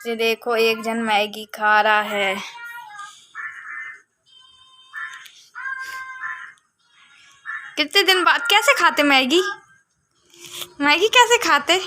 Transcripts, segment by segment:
ये देखो एक जन मैगी खा रहा है। कितने दिन बाद कैसे खाते मैगी? मैगी कैसे खाते?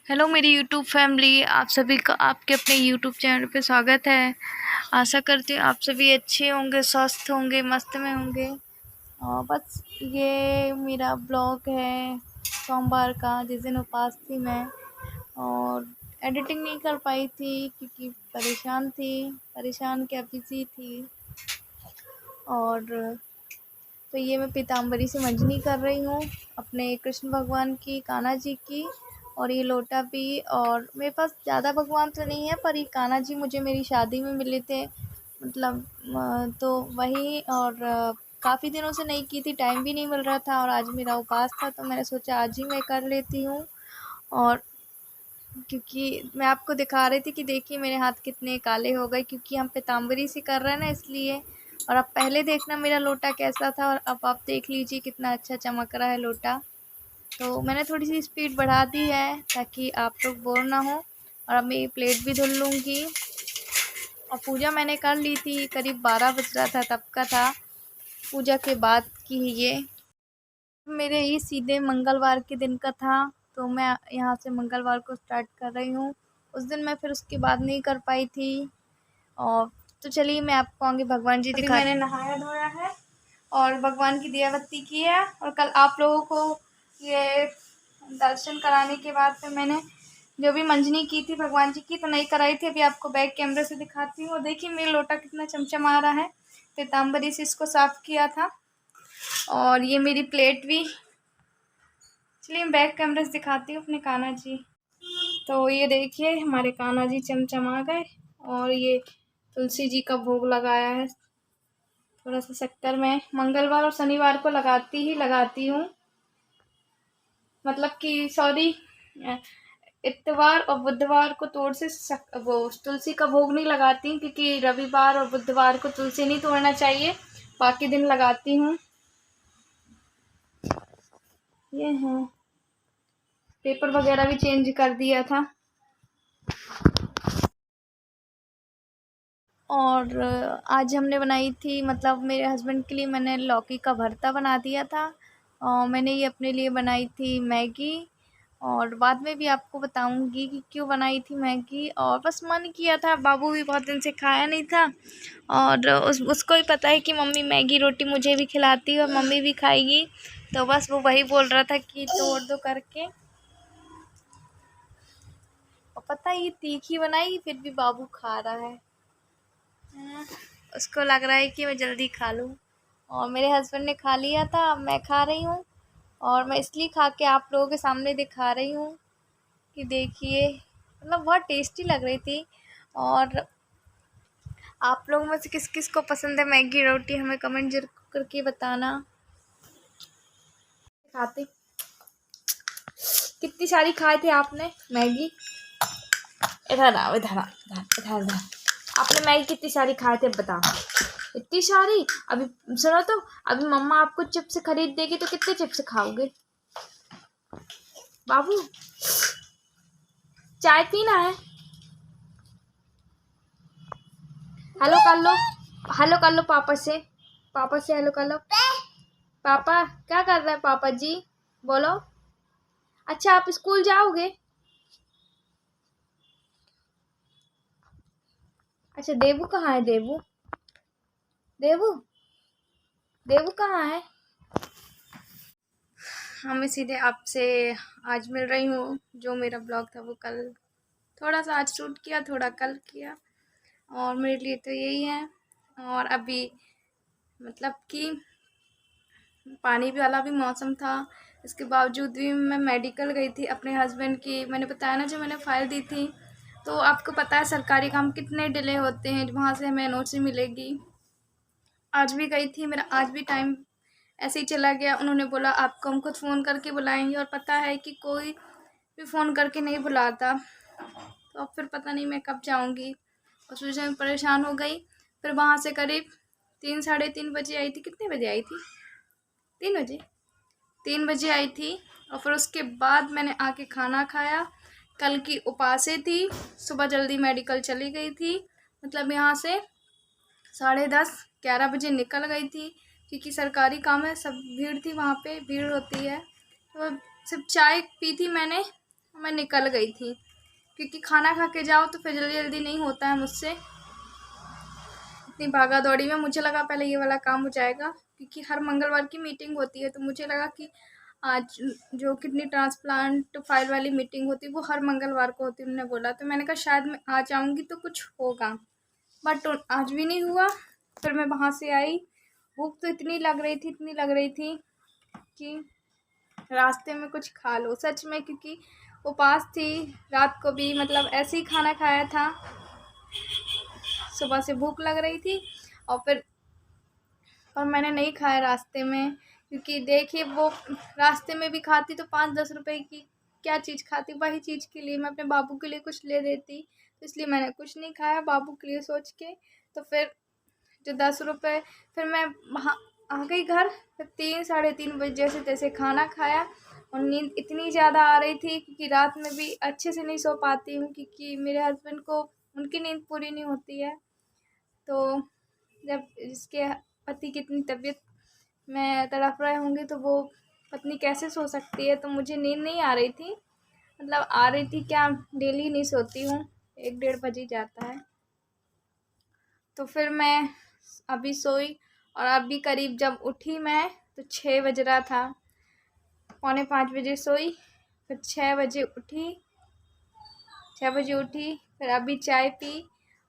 हेलो मेरी यूट्यूब फैमिली, आप सभी का आपके अपने यूट्यूब चैनल पे स्वागत है। आशा करती हूँ आप सभी अच्छे होंगे, स्वस्थ होंगे, मस्त में होंगे। और बस ये मेरा ब्लॉग है सोमवार का, जिस दिन उपवास थी मैं, और एडिटिंग नहीं कर पाई थी क्योंकि परेशान क्या बिज़ी थी। और तो ये मैं पीताम्बरी से मंजनी कर रही हूँ अपने कृष्ण भगवान की, कान्हा जी की। और ये लोटा भी, और मेरे पास ज़्यादा भगवान तो नहीं है, पर ये कान्हा जी मुझे मेरी शादी में मिले थे, मतलब तो वही। और काफ़ी दिनों से नहीं की थी, टाइम भी नहीं मिल रहा था, और आज मेरा उपवास था तो मैंने सोचा आज ही मैं कर लेती हूँ। और क्योंकि मैं आपको दिखा रही थी कि देखिए मेरे हाथ कितने काले हो गए, क्योंकि हम पीताम्बरी से कर रहे हैं ना, इसलिए। और अब पहले देखना मेरा लोटा कैसा था, और अब आप देख लीजिए कितना अच्छा चमक रहा है लोटा। तो मैंने थोड़ी सी स्पीड बढ़ा दी है ताकि आप लोग बोर ना हो। और अब मैं ये प्लेट भी धुल लूँगी। और पूजा मैंने कर ली थी, करीब 12 बज रहा था तब का था, पूजा के बाद की ये। मेरे ये सीधे मंगलवार के दिन का था, तो मैं यहाँ से मंगलवार को स्टार्ट कर रही हूँ। उस दिन मैं फिर उसके बाद नहीं कर पाई थी। और तो चलिए मैं आपको आगे भगवान जी दिखा। मैंने नहाया धोया है और भगवान की दिया बत्ती की है, और कल आप लोगों को ये दर्शन कराने के बाद फिर मैंने जो भी मंजनी की थी भगवान जी की तो नहीं कराई थी। अभी आपको बैक कैमरे से दिखाती हूँ। देखिए मेरा लोटा कितना चमचमा रहा है, पीताम्बरी से इसको साफ़ किया था। और ये मेरी प्लेट भी, चलिए मैं बैक कैमरे से दिखाती हूँ अपने कान्हा जी। तो ये देखिए हमारे कान्हा जी चमचमा गए। और ये तुलसी जी का भोग लगाया है, थोड़ा सा शक्कर में। मंगलवार और शनिवार को लगाती हूँ, मतलब कि सॉरी, इतवार और बुधवार को तोड़ से वो तुलसी का भोग नहीं लगाती हूँ, क्योंकि रविवार और बुधवार को तुलसी नहीं तोड़ना चाहिए, बाकी दिन लगाती हूँ। ये है, पेपर वगैरह भी चेंज कर दिया था। और आज हमने बनाई थी, मतलब मेरे हस्बैंड के लिए मैंने लौकी का भरता बना दिया था, और मैंने ये अपने लिए बनाई थी मैगी। और बाद में भी आपको बताऊंगी कि क्यों बनाई थी मैगी। और बस मन किया था, बाबू भी बहुत दिन से खाया नहीं था, और उसको भी पता है कि मम्मी मैगी रोटी मुझे भी खिलाती है और मम्मी भी खाएगी, तो बस वो वही बोल रहा था कि तोड़ दो करके। और पता है ये तीखी बनाई फिर भी बाबू खा रहा है। उसको लग रहा है कि मैं जल्दी खा लूँ। और मेरे हस्बैंड ने खा लिया था, अब मैं खा रही हूँ। और मैं इसलिए खा के आप लोगों के सामने दिखा रही हूँ कि देखिए, मतलब बहुत टेस्टी लग रही थी। और आप लोगों में से किस किस को पसंद है मैगी रोटी, हमें कमेंट जरूर करके बताना। खाते कितनी सारी खाए थे आपने मैगी? इधर आओ, इधर आओ, इधर इधर इधर। आपने मैगी कितनी सारी खाए थे बताओ? इतनी सारी? अभी सुनो तो, अभी मम्मा आपको चिप्स खरीद देगी तो कितने चिप्स खाओगे बाबू? चाय पीना है? हेलो कर लो, हेलो कर लो पापा से, पापा से हेलो कर लो। पापा क्या कर रहे हैं पापा जी? बोलो। अच्छा आप स्कूल जाओगे? अच्छा देवू कहाँ है? देवू, देवू, देवू कहाँ है? हाँ मैं सीधे आपसे आज मिल रही हूँ। जो मेरा ब्लॉग था वो कल थोड़ा सा आज शूट किया, थोड़ा कल किया। और मेरे लिए तो यही है। और अभी मतलब कि पानी भी वाला भी मौसम था, इसके बावजूद भी मैं मेडिकल गई थी अपने हस्बैंड की। मैंने बताया ना जो मैंने फ़ाइल दी थी, तो आपको पता है सरकारी काम कितने डिले होते हैं, वहाँ से हमें एनओसी मिलेगी। आज भी गई थी, मेरा आज भी टाइम ऐसे ही चला गया। उन्होंने बोला आपको हम खुद फ़ोन करके बुलाएंगे, और पता है कि कोई भी फ़ोन करके नहीं बुलाता। तो अब फिर पता नहीं मैं कब जाऊँगी, उस वजह से मैं परेशान हो गई। फिर वहाँ से करीब 3 साढ़े 3 बजे आई थी। कितने बजे आई थी? 3 बजे। 3 बजे आई थी, और फिर उसके बाद मैंने आके खाना खाया। कल की उपासे थी, सुबह जल्दी मेडिकल चली गई थी, मतलब यहाँ से 10:30 11 बजे निकल गई थी, क्योंकि सरकारी काम है, सब भीड़ थी, वहाँ पे भीड़ होती है। तो सिर्फ चाय पी थी मैंने, मैं निकल गई थी, क्योंकि खाना खा के जाओ तो फिर जल्दी जल्दी नहीं होता है मुझसे, इतनी भागा दौड़ी में। मुझे लगा पहले ये वाला काम हो जाएगा, क्योंकि हर मंगलवार की मीटिंग होती है, तो मुझे लगा कि आज जो किडनी ट्रांसप्लांट फाइल वाली मीटिंग होती है वो हर मंगलवार को होती है, उन्होंने बोला। तो मैंने कहा शायद मैं आ जाऊँगी तो कुछ होगा, बट आज भी नहीं हुआ। फिर मैं वहाँ से आई, भूख तो इतनी लग रही थी, इतनी लग रही थी कि रास्ते में कुछ खा लो, सच में, क्योंकि उपवास थी। रात को भी मतलब ऐसे ही खाना खाया था, सुबह से भूख लग रही थी, और मैंने नहीं खाया रास्ते में, क्योंकि देखिए वो रास्ते में भी खाती तो 5-10 रुपए की क्या चीज़ खाती, वही चीज़ के लिए मैं अपने बाबू के लिए कुछ ले देती, तो इसलिए मैंने कुछ नहीं खाया बाबू के लिए सोच के। तो फिर जो 10 रुपए, फिर मैं वहाँ आ गई घर। फिर 3 साढ़े 3 बजे जैसे तैसे खाना खाया, और नींद इतनी ज़्यादा आ रही थी, क्योंकि रात में भी अच्छे से नहीं सो पाती हूँ, क्योंकि मेरे हस्बैंड को उनकी नींद पूरी नहीं होती है। तो जब इसके पति की इतनी तबीयत में तड़प रहे होंगे तो वो पत्नी कैसे सो सकती है। तो मुझे नींद नहीं आ रही थी, मतलब आ रही थी क्या, डेली नहीं सोती हूँ, 1-1:30 बज ही जाता है। तो फिर मैं अभी सोई, और अभी करीब जब उठी मैं तो 6 बज रहा था, 4:45 बजे सोई, फिर 6 बजे उठी, 6 बजे उठी, फिर अभी चाय पी,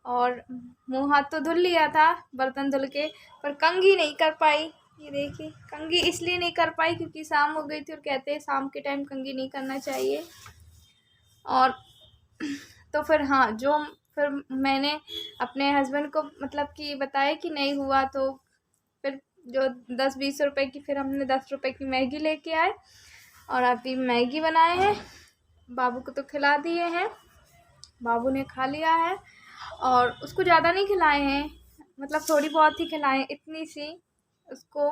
और मुँह हाथ तो धुल लिया था बर्तन धुल के, पर कंघी नहीं कर पाई। ये देखिए, कंघी इसलिए नहीं कर पाई क्योंकि शाम हो गई थी, और कहते हैं शाम के टाइम कंघी नहीं करना चाहिए। और तो फिर हाँ, जो फिर मैंने अपने हस्बैंड को मतलब कि बताया कि नहीं हुआ, तो फिर जो 10-20 रुपए की, फिर हमने 10 रुपए की मैगी लेके आए, और अभी मैगी बनाए हैं, बाबू को तो खिला दिए हैं, बाबू ने खा लिया है, और उसको ज़्यादा नहीं खिलाए हैं, मतलब थोड़ी बहुत ही खिलाए हैं, इतनी सी उसको।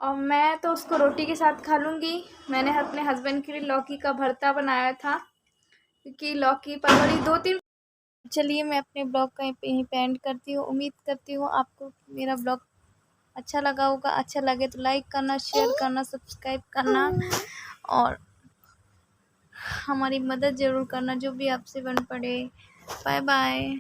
और मैं तो उसको रोटी के साथ खा लूँगी। मैंने अपने हस्बैंड के लिए लौकी का भरता बनाया था, क्योंकि लौकी परवली 2-3। चलिए, मैं अपने ब्लॉग का यहीं पे एंड करती हूँ। उम्मीद करती हूँ आपको मेरा ब्लॉग अच्छा लगा होगा। अच्छा लगे तो लाइक करना, शेयर करना, सब्सक्राइब करना, और हमारी मदद ज़रूर करना जो भी आपसे बन पड़े। Bye bye.